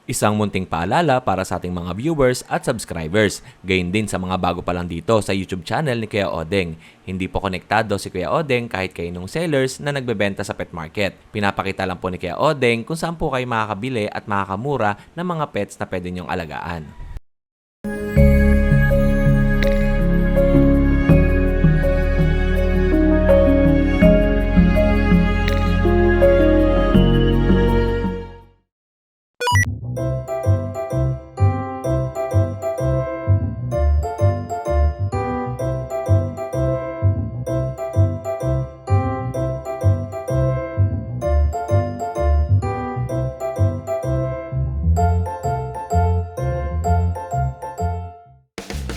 Isang munting paalala para sa ating mga viewers at subscribers. Gayon din sa mga bago pa lang dito sa YouTube channel ni Kuya Odeng. Hindi po konektado si Kuya Odeng kahit kaninong sellers na nagbebenta sa pet market. Pinapakita lang po ni Kuya Odeng kung saan po kayo makakabili at makakamura ng mga pets na pwede niyong alagaan.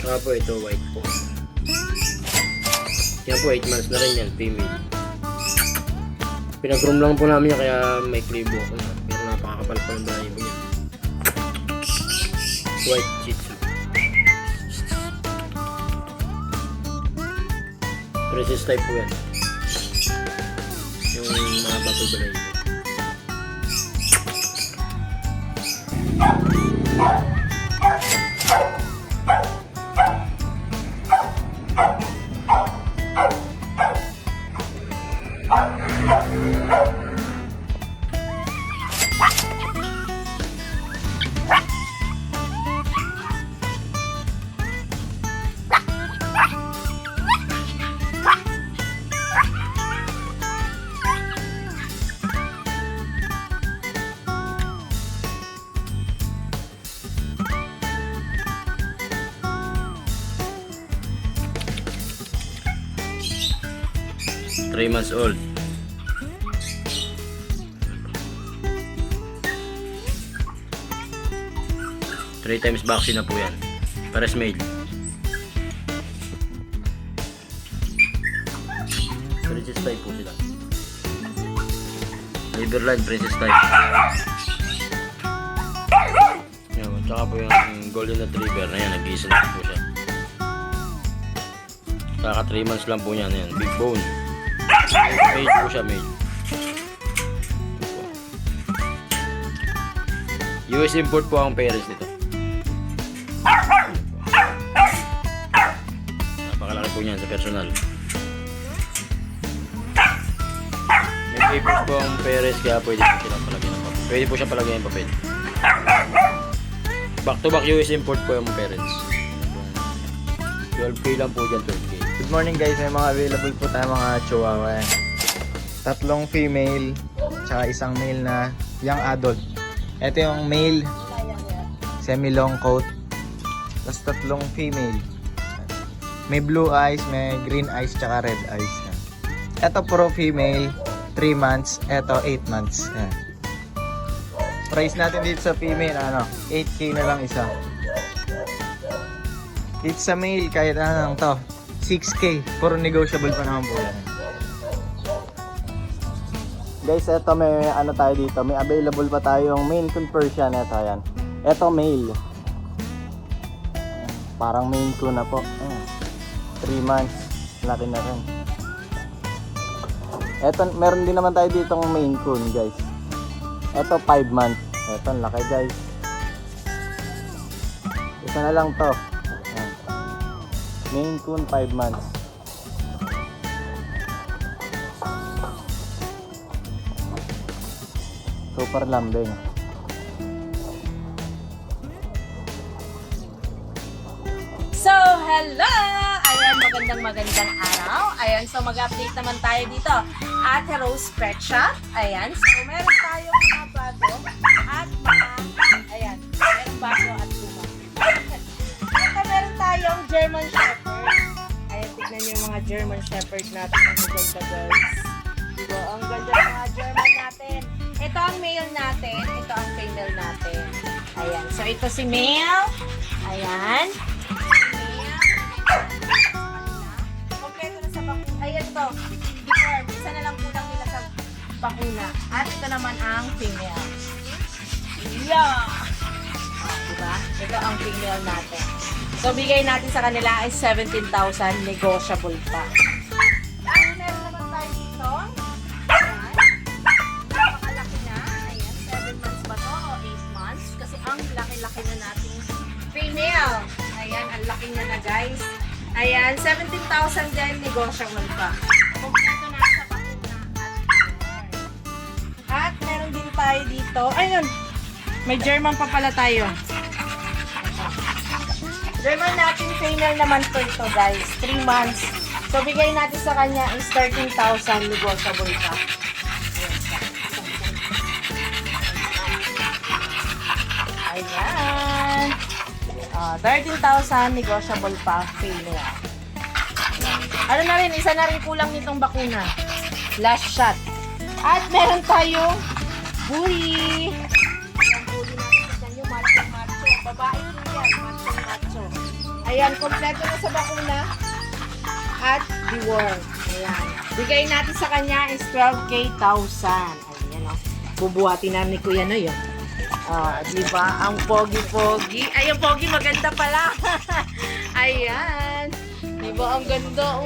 Saka po ito, white po. Yan po, 8 months na rin yan, female. Pinag-groom lang po namin yan, kaya may klibo ako na. Pero napakakapal po ng balahibo niya. White Shih Tzu. Princess type po yan. Yung mahaba po balahibo. Three months old. Three times vaccine na po yan. Pares male. Princess type po sila. Liverline Princess type. Yan, tsaka po yung golden retriever na yan. Nag-iisa na po siya. Kaka 3 months lang po yan. Yan. Big bone. Male po siya, male. US import po ang parents nito. Napakalaki po niyan sa personal. May papers po ang parents, kaya pwede po silang palagyan ng papel. Pwede po siya palagyan ng papel. Back to back US import po yung parents. 12K lang po dyan, 12K. Good morning guys, may mga available po tayo mga chihuahua. Tatlong female, tsaka isang male na young adult. Ito yung male, semi-long coat. Tapos tatlong female. May blue eyes, may green eyes, tsaka red eyes. Ito puro female, 3 months. Ito 8 months. Yan. Price natin dito sa female, 8K na lang isa. Dito sa male, kahit anong to, 6K. Puro negotiable pa naman po yan. Guys, eto may tayo dito. May available pa tayong Maine Coon Persian. Eto, yan. Eto male. Parang Maine Coon na po. 3 months. Laki na rin. Eto, meron din naman tayo ditong Maine Coon, guys. Eto, 5 months. Eto, laki, guys. Isa na lang to. Maine Coon 5 months. Super lambing. So, hello! Ayan, magandang araw. Ayan, so mag-update naman tayo dito. Ate Rose Pet Shop. Ayan, so meron tayong mga bago at mga, ayan, meron bago at luma. Ito meron tayong German Shepherd. Ayan, tignan nyo yung mga German Shepherd natin. Ang ganda, guys. Diba? Ang ganda ng mga German natin. Ito ang male natin. Ito ang female natin. Ayan, so ito si male. Ayan. Kompleto na sa bakuna. Ayan to. Before, isa na lang kulang nila sa bakuna. At ito naman ang female. Yeah! Diba? Ito ang female natin. So, bigay natin sa kanila ay 17,000 negotiable pa. At meron naman tayo dito. Ayan. Napakalaki na. Ayan. 7 months ba to o 8 months? Kasi ang laki na natin. Female. Ayan, ang laki niya na guys. Ayan, 17,000 din, negotiable pa. Kompleto na sa bakuna. At meron din tayo dito. Ayun, may German pa pala tayo. German natin, female naman po ito guys. 3 months. So, bigay natin sa kanya is 13,000, negotiable pa. Ayan. 13,000, negotiable pa, female. Ano na rin, isa na rin kulang nitong bakuna. Last shot. At meron tayong buri. Ayan, buri natin. Tignan nyo, macho-macho. Babae po yan, macho-macho. Ayan, kompleto na sa bakuna. At deworm. Ayan. Bigay natin sa kanya is 12K 1,000. Ayan o. Bubuhatin na ni Kuya na yun. Diba? Ang pogi-pogi. Ay, ang pogi maganda pala. Ayan. Diba? Ang ganda.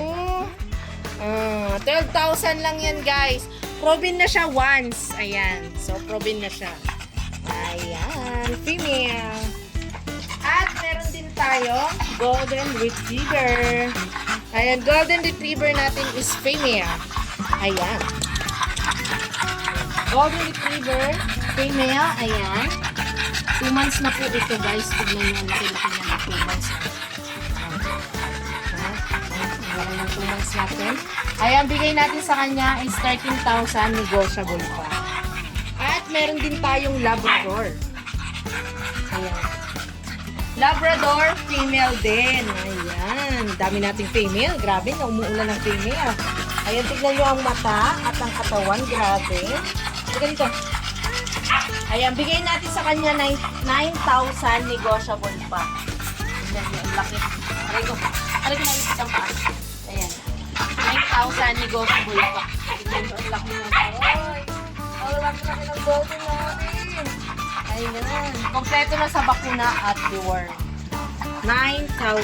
12,000 lang yan, guys. Proven na siya once. Ayan. So, proven na siya. Ayan. Female. At meron din tayo golden retriever. Ayan. Golden retriever natin is female. Ayan. Golden retriever, female, ayan. 2 months na po ito guys. Tignan nyo, ang laki-laki niya na 2 months na. Ayan ang 2 months natin. Ayan, bigay natin sa kanya is 13,000, negotiable pa. At meron din tayong Labrador. Ayan. Labrador, female din. Ayan, dami nating female. Grabe, na umuulan ng female. Ayan, tignan nyo ang mata at ang katawan. Grabe. Ganito. Ayan, bigay natin sa kanya 9,000, negotiable pa. Ayan, ang laki. Aray ko na isang pa. Ayan. 9,000, negotiable pa. Tignan nyo, ang laki na. Ay, ang laki ng golden natin. Ayan. Kompleto na sa bakuna at deworm. 9,000.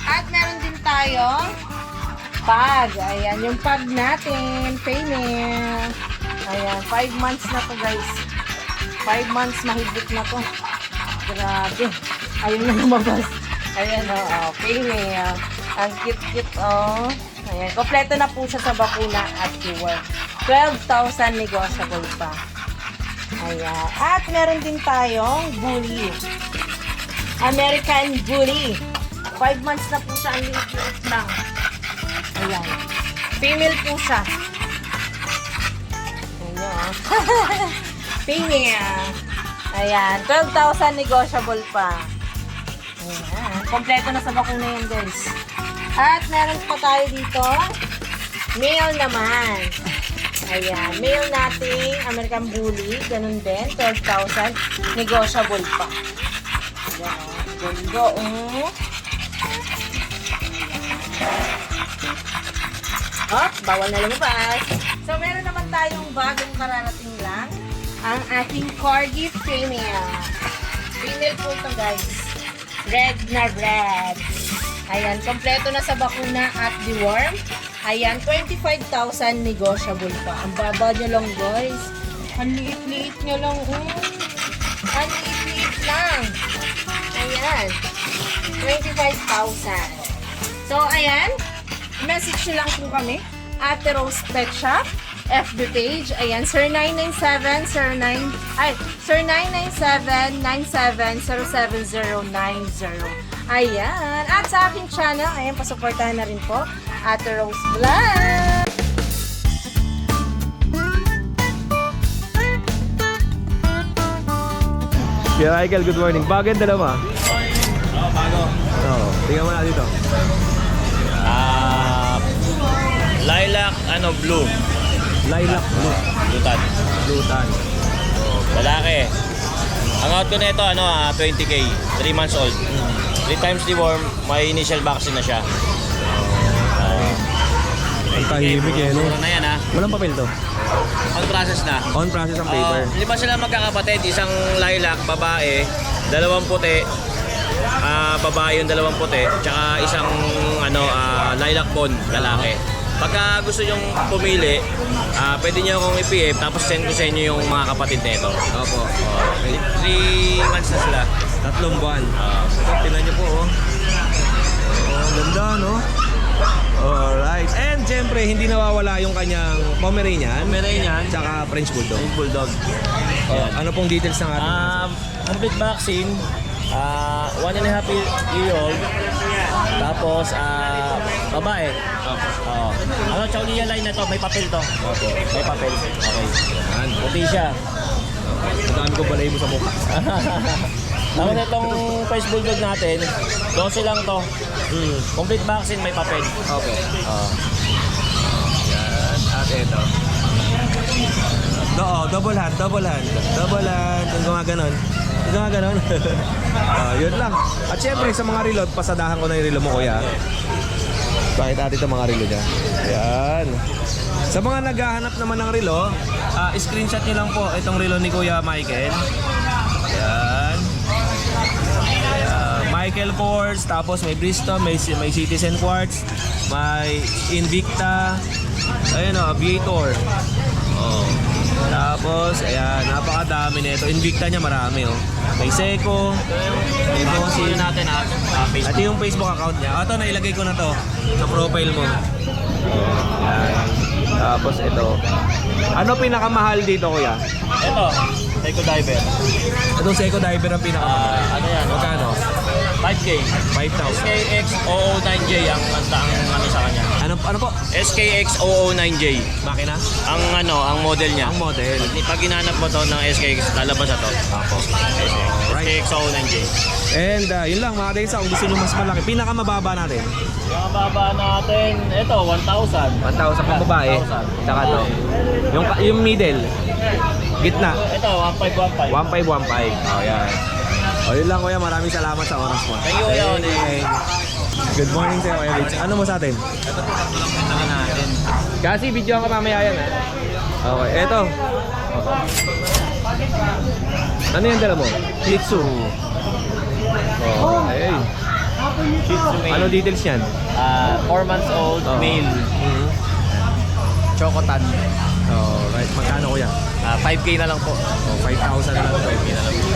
At meron din tayo pag. Ayan, yung pag natin, female. Ayan, 5 months na to guys. 5 months mahigit na to. Grabe. Ayun na lumabas. Ayan female. Ang cute-cute Ayan, kompleto na po siya sa bakuna at deworm. 12,000, negotiable pa. Ayan. At meron din tayong bully. American bully. 5 months na po siya. Ang liit-liit lang. Ayan. Female po siya. Female. Ayan. 12,000, negotiable pa. Ayan. Kompleto na sa bakuna yan, guys. At meron pa tayo dito. Male naman. Ayan. Male nating American Bully. Ganun din. 12,000, negotiable pa. Ayan. Ganda, bawal na lumabas. So, meron naman tayong bagong kararating lang. Ang ating Corgi female. Female po ito, guys. Red na red. Ayan, kompleto na sa bakuna at deworm. Ayan, 25,000, negotiable pa. Ang baba nyo lang, guys. Ang liit-liit nyo lang, Ang liit-liit lang. Ayan. 25,000. So, ayan. Message nyo lang po kami. Ate Rose Pet Shop. FB page. Ayan. Sir 997-97-97-07090. Ayan. At sa aking channel, ayan, pasuportahan na rin po. Ate Rose Vlog. Kuya Michael, good morning. Bago yung dalawa. Bago. Tingnan mo na dito. Lilac, blue. Lilac blue. Lutan. Lutan. Lalaki. Ang out ko na ito, 20K. 3 months old. 3 times deworm, may initial vaccine na siya. Ang tahimik eh, no? Mura na yan, ha? Walang papel to. On process na. On process ang paper. Lima sila magkakapatid. Isang lilac, babae. 2 puti. Babae yung 2 puti. Tsaka isang lilac bond, lalaki. Pagka gusto nyong pumili, pwede nyo akong i-PM tapos send ko sa inyo yung mga kapatid nito. Opo. 3 months na sila. 3 buwan. Ito, tingnan niyo po, oh. Oh, ganda, no? Alright. And siyempre, hindi nawawala yung kanyang Pomeranian. Pomeranian. Tsaka French Bulldog. Bulldog. Oh, ano pong details ng ating Complete vaccine. 1.5 year old. Tapos, babae. Oo. Ano, Chaulia line na to, may papel to. May papel. Okay. Yan. Puti siya. Ang dami ko balay mo sa mukha. Tapos itong French Bulldog natin, 12 lang to. Complete vaccine, may papel. Okay. Yan. At ito. Double hand. Yung gumaganon. Yun lang. At syempre, sa mga reload, pasadahan ko na yung reload mo, kuya. Pakita natin itong mga relo niya. Ayan. Sa mga naghahanap naman ng relo, screenshot nyo lang po itong relo ni Kuya Michael. Ayan. Michael Kors, tapos may Bristol, may Citizen Quartz, may Invicta, ayun o, Aviator. Oh. Tapos, ayan, napakadami nito. Invicta niya marami, oh. May Seiko. May bossing natin ha. At yung Facebook account niya. Ito, nailagay ko na to sa profile mo. Ayan. Tapos ito. Ano pinakamahal dito, kuya? Ito, Seiko Diver. Itong Seiko Diver ang pinakamahal. Ano yan? Magkano? 5K. 5,000. SKX 009J ang ano sa kanya. Ano po? SKX 009J. Makina? Ang model niya. Ang model. Pag ginanap mo to ng SKX, lalabas na to. Apo. SKX 009J. And yun lang mga Daysa, kung gusto nyo mas malaki, pinakamababa natin. Yung baba natin, ito, 1,000. 1,000 pang babae. 1,000. Tsaka to. Yung middle. Gitna. Ito, 1,515. 1,515. Oh, yan. O yun lang kuya, maraming salamat sa oras mo. Thank you, Kuya Oden. Okay. Good morning sa'yo, Kuya Rich. Ano mo sa atin? Ito po, lang natin. Kasi video ka mamaya yan ha. Okay, eto. Ano yung dala mo? Shih Tzu. Oh, ay. Shih Tzu male. Ano details yan? 4 months old, Oh. male. Chocotan. Oh, right. Magkano kuya? 5K na lang po. Oh, 5,000 na lang. 5K na lang po.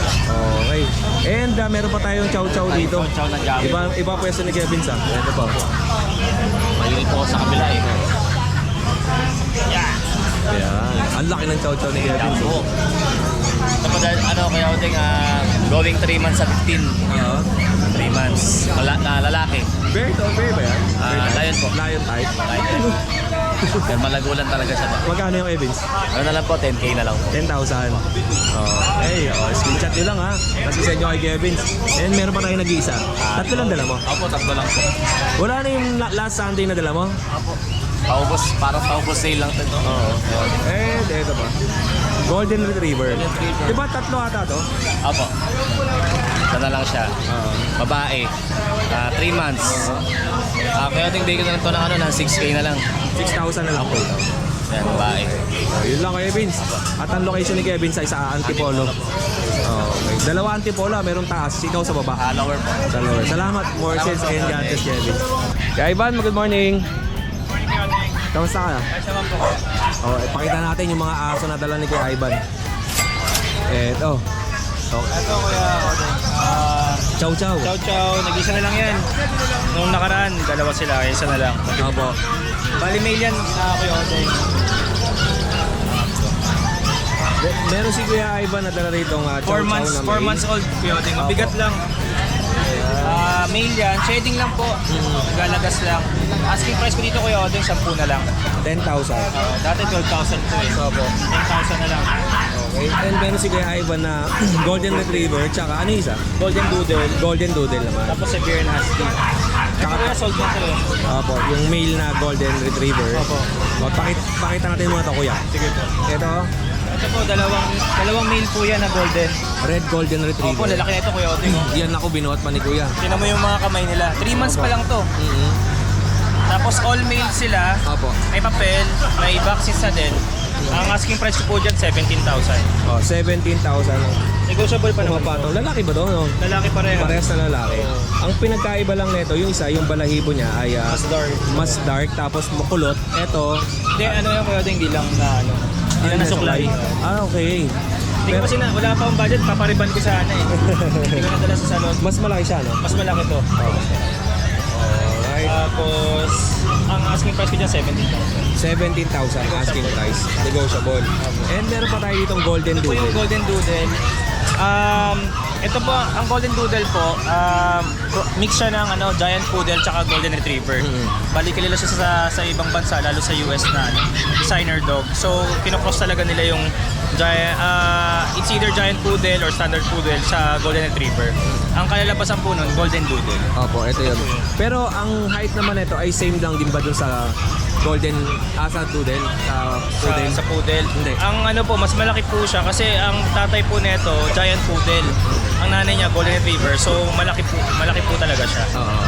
Okay. And meron pa tayong chow-chow dito. Chow ng Jami. Iba pwesto ni Kevin sa. Ito po. Mahilig po ako sa kabila eh. Ayan. Ang laki ng chow-chow ni Kevin. Yan po. Tapos Kuya Odeng, going 3 months sa 15. Oo. 3 months. Lalaki. Bear to, bear ba yan? Lion po. Lion type. Lion. Yan, malagulan talaga siya. Magkano yung Evans? Ano na lang po, 10K na lang po. 10,000. Okay, screenshot nyo lang ha. Kasi sa inyo kay Kevin. And meron pa tayong nag-iisa. Tatlo lang dala mo. Opo, tatlo lang po. Wala na yung last Sunday na dala mo? Parang paubos sale lang ito. Oo. And eto pa. Golden Retriever. Di ba tatlo ata to? Opo. Ito na lang siya. Babae. 3 months. Kaya Odeng, bigyan na lang ito ng 6K na lang. 6,000 na lang po. Yan, babae. Yun lang kay Evans. At ang location ni Kevin sa isa Antipolo. Okay. Dalawa Antipolo, merong taas. Ikaw sa baba. Lower po. Sa lower. Salamat. More sales and God bless Kevin. Kaya Ivan, good morning. Kamusta ka? Pakita natin yung mga aso na dala ni Kuya Ivan. Eto. Ito Kuya Odeng. Chow chow. Chow chow, nag-isa na lang yan. Nung nakaraan, dalawa sila, kaya isa na lang. Opo. Bali mail yan, Kuya Odeng. Meron si Kuya Ivan na dala rito ng chow chow 4 na 4 months old, Kuya Odeng. Mabigat lang. Mail yan, shading lang po. Galagas lang. Asking price ko dito Kuya Odeng, 10 na lang. 10,000. Dati 12,000 po eh. Opo. 10,000 na lang. Okay. And meron si Kuya Ivan na Golden Retriever. Tsaka ano isa? Golden Doodle. Golden Doodle naman. Tapos Siberian Husky. Ito Kuya, sold na sila. Opo. Yung male na Golden Retriever. Opo. Pakita natin muna ito kuya. Sige po. Ito, Ito po, dalawang mail po yan na golden. Red Golden Opo, Retriever. lalaki na ito Kuya Odeng. Yan ako binuhat pa ni Kuya. Tinan mo yung mga kamay nila. 3 months pa lang to. Tapos all male sila. Opo. May papel, may vaccine sa din. Ang asking price ko po dyan, 17,000. 17,000. Negotiable pa Ano naman pa po. to? Lalaki ba to? No? Lalaki pareho. Parehas na lalaki. Ang pinagkaiba lang nito, yung isa, yung balahibo niya ay Mas dark. mas dark tapos makulot. Ito, Hindi, ano yung kuya, hindi lang na ano. Hindi lang nasuklay. okay. Hindi ko kasi wala pa akong budget, papariban ko sana eh. Hindi ko nadala sa salon. Mas malaki siya, no? Mas malaki to. Alright. Tapos, ang asking price ko dyan, 17,000. 17,000 asking price. Negotiable. And meron pa tayo ditong golden Ito po yung doodle. Golden Doodle. Ito po, ang Golden Doodle po, mix siya ng Giant Poodle tsaka Golden Retriever. Bali kilala siya sa ibang bansa, lalo sa US na designer dog. So, kinocross talaga nila yung it's either Giant Poodle or Standard Poodle sa Golden Retriever. Ang kalalabasan po nun, Golden Doodle. Opo, ito yun. Pero ang height naman ito ay same lang din ba dun sa golden, sa doodle? Sa poodle? Sa Poodle. Hindi. Ang po, mas malaki po siya kasi ang tatay po nito, Giant Poodle. Ang nanay niya, Golden Retriever. So, malaki po talaga siya. Oo.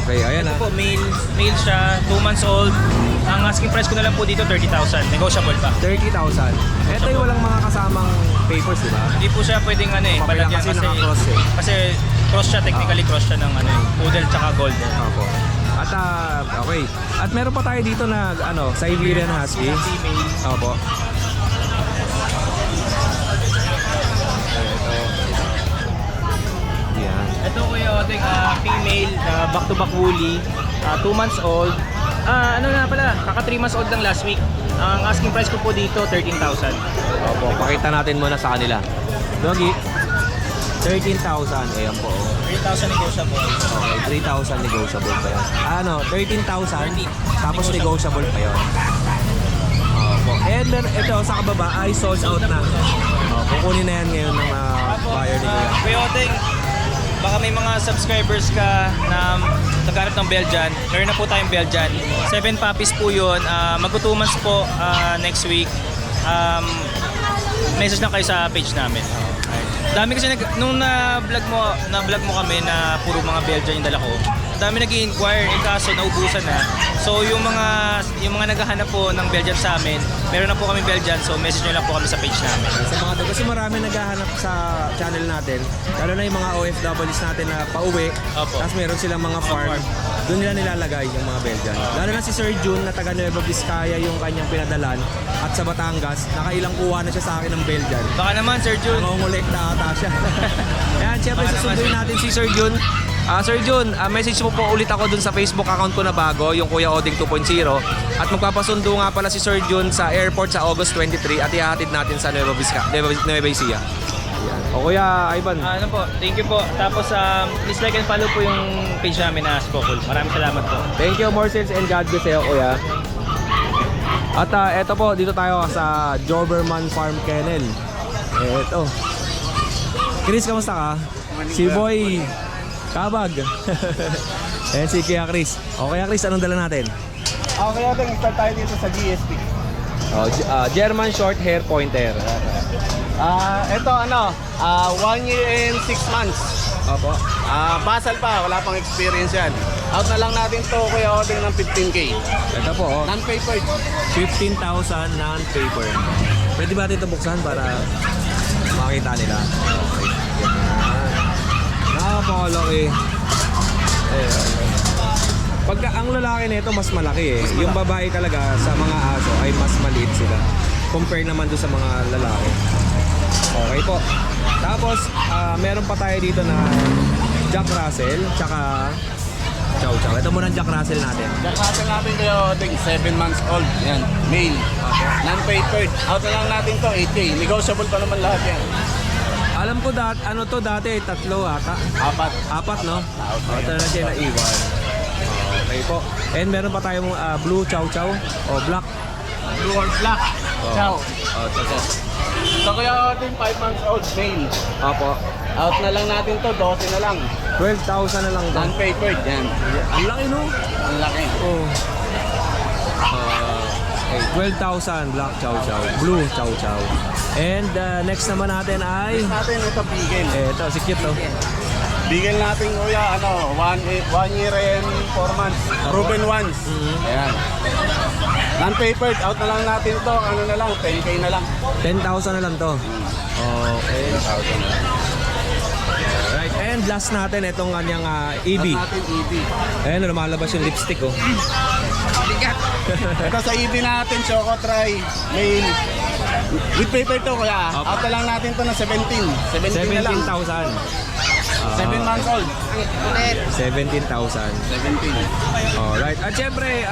Okay, ayan Ito po, male siya, 2 months old. Ang asking price ko na lang po dito, 30,000. Negotiable pa. 30,000. Ito yung walang mga kasamang papers, di ba? Hindi po siya pwedeng Papel palagyan kasi naka-cross eh. Kasi cross siya, technically cross siya ng Poodle tsaka Golden. Opo. At okay. At meron pa tayo dito na Siberian Husky. Female. Opo. Yan. Ito ko yung ating female, back-to-back woolly, 2 months old. Kaka 3 months old lang last week. Ang asking price ko po dito, 13,000. Opo, pakita natin muna sa kanila. Doggy, 13,000. Ayan po. 3,000 negotiable. Okay, 3,000 negotiable pa yun. 13,000. Tapos negotiable pa yun. Opo. And then, ito sa kababa ay sold out na. Kukunin na yan ngayon ng buyer ni Kuya. Kuya Oteng, baka may mga subscribers ka na naghanap ng Belgian. Meron na po tayong Belgian. 7 puppies po yun. Mag-2 months po next week. Message lang kayo sa page namin. Dami kasi nung na-vlog mo kami na puro mga Belgian yung dala ko. Dami nag-i-inquire, kaso naubusan na. So yung mga naghahanap po ng Belgian sa amin, meron na po kami Belgian, so message nyo lang po kami sa page namin. Sa mga kasi marami naghahanap sa channel natin, lalo na yung mga OFWs natin na pauwi, Opo. tapos meron silang mga farm, doon nila nilalagay yung mga Belgian. Lalo na si Sir June na taga Nueva Vizcaya yung kanyang pinadalan, at sa Batangas, nakailang kuha na siya sa akin ng Belgian. Baka naman, Sir Jun. Nangongolekta ata siya. Ayan, syempre susunduin natin si Sir June. Sir June, message mo po ulit ako dun sa Facebook account ko na bago, yung Kuya Oding 2.0. At magpapasundo nga pala si Sir June sa airport sa August 23 at ihahatid natin sa Nueva Ecija. O Kuya Ivan. Thank you po. Tapos, please like and follow po yung page namin na Spokul. Maraming salamat po. Thank you, more sales and God bless sa'yo, Kuya. At eto po, dito tayo sa Doberman Farm Kennel. Eto. Chris, kamusta ka? Si Boy Kabag. Ayan si Kuya Chris. O Kuya Chris, anong dala natin? Okay, natin start tayo dito sa GSP. German Short Hair Pointer. Ito 1 year and 6 months. Opo. Basal pa, wala pang experience yan. Out na lang natin to, Kuya Oding, ng 15K. Ito po, Non-papered. 15,000 non-paper. Pwede ba ito buksan para makita nila? Okay. Napakalaki. Pagka ang lalaki nito mas malaki eh. Yung babae talaga sa mga aso ay mas maliit sila. Compare naman doon sa mga lalaki. Okay po. Tapos, meron pa tayo dito na Jack Russell, tsaka Chow Chow. Ito muna ang Jack Russell natin. Jack Russell natin, Kuya Oding, 7 months old. Yan, male. Non-papered. Out na lang natin to, 8K. Negotiable pa naman lahat yan. Alam ko dati, 3 ata. 4, no? Ito na siya na iwan. Okay po. And meron pa tayong blue Chow Chow o black. Blue or black. Chow. Ito. So, Kuya Oding, 5 months old, male. Opo. Out na lang natin to, 12 na lang. 12,000 na lang daw. Non-papered, yan. Ang laki, no? Ang laki. Oh. Okay, 12,000 black Chow Chow, blue Chow Chow. And next naman natin ay Natin ito, Beagle. ito, si cute to. Beagle natin, Kuya, 1 year and 4 months. Proven ones. Ayan. Non-papered, out na lang natin to, na lang, 10K na lang. 10,000 na lang to. Okay. 10,000 na lang. Alright, and last natin itong kanyang EB. Natin EB. Ayan, lumalabas yung lipstick, oh. Ito sa EB natin, Choco Try, male. With paper to kuya. Opo. Out na lang natin to ng 17. 17 na lang. 17,000. 7 months old. 17,000. 17. Alright. At syempre,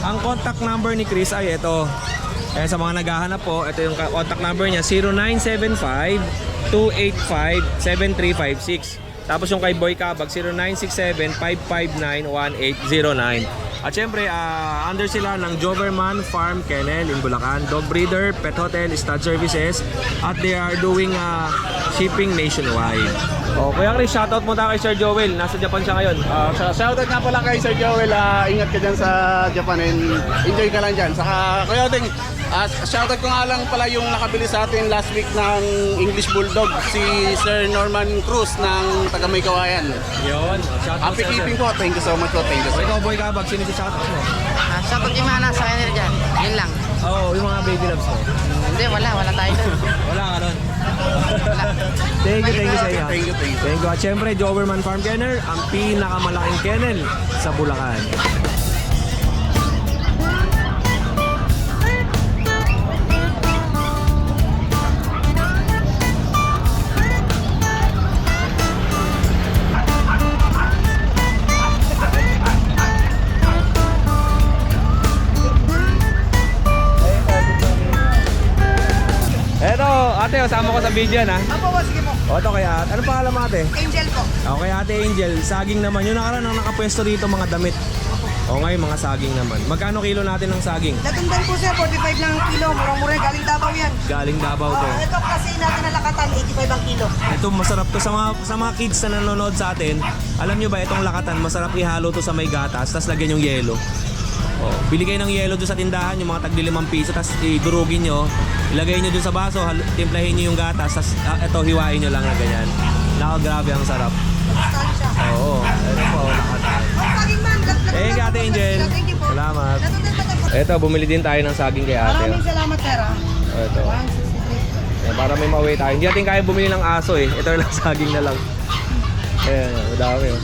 ang contact number ni Chris ay ito. Kaya sa mga naghahanap po, ito yung contact number niya, 0975-285-7356. Tapos yung kay Boy Cabag, 0967-559-1809. At syempre, under sila ng Joverman Farm Kennel in Bulacan, Dog Breeder, Pet Hotel, Stud Services, at they are doing shipping nationwide. Oh, Kuya Chris, shoutout mo tayo kay Sir Joel. Nasa Japan siya ngayon. Shoutout nga pala kay Sir Joel. Ingat ka dyan sa Japan and enjoy ka lang dyan. Saka Kuya Odeng, shoutout ko nga lang pala yung nakabili sa atin last week ng English Bulldog, si Sir Norman Cruz ng taga May Kawayan. Yun. Shoutout Happy keeping po. Thank you so much po. Thank you O so much. ikaw, Boy Cabag, sino si shoutout mo? Shoutout kay Mana sa kanila dyan. Yun lang. Oo, yung mga baby loves mo. Hindi, wala tayo doon. Wala ka nun. Thank you sa iyo. Thank you. Thank you. At syempre, Joverman Farm Kennel, ang pinakamalaking kennel sa Bulacan. Eto, ate, kasama ko sa video na. Opo, sige po. O, ito kaya, ano pangalan mo ate? Angel po. Okay, Ate Angel, saging naman. Yung nakaraan ang nakapwesto rito mga damit. O ngayon, mga saging naman. Magkano kilo natin ng saging? Latundan po sir, 45 lang ang kilo. Murang-mura, galing Davao yan. Galing Davao to. Ito kasi natin na lakatan, 85 ang kilo. Ito, masarap to sa mga kids na nanonood sa atin. Alam nyo ba, itong lakatan, masarap ihalo to sa may gatas, tapos lagyan yung yelo. Oh, bili kayo ng yelo doon sa tindahan, yung mga tagli 5 piso, tapos idurugin nyo, ilagay nyo doon sa baso, timplahin nyo yung gatas, tapos ito, hiwain nyo lang na ganyan. Nako, grabe ang sarap. Oo, ito po, lakatan. Saging man, Thank you, Ate Angel. Thank you po. Salamat. Latundan pa tayo. Eto, bumili din tayo ng saging kay ate. Maraming salamat sir ah. Ito. Para may mauwi tayo. Hindi natin kaya bumili ng aso eh. Ito lang saging na lang. Ayan, madami oh.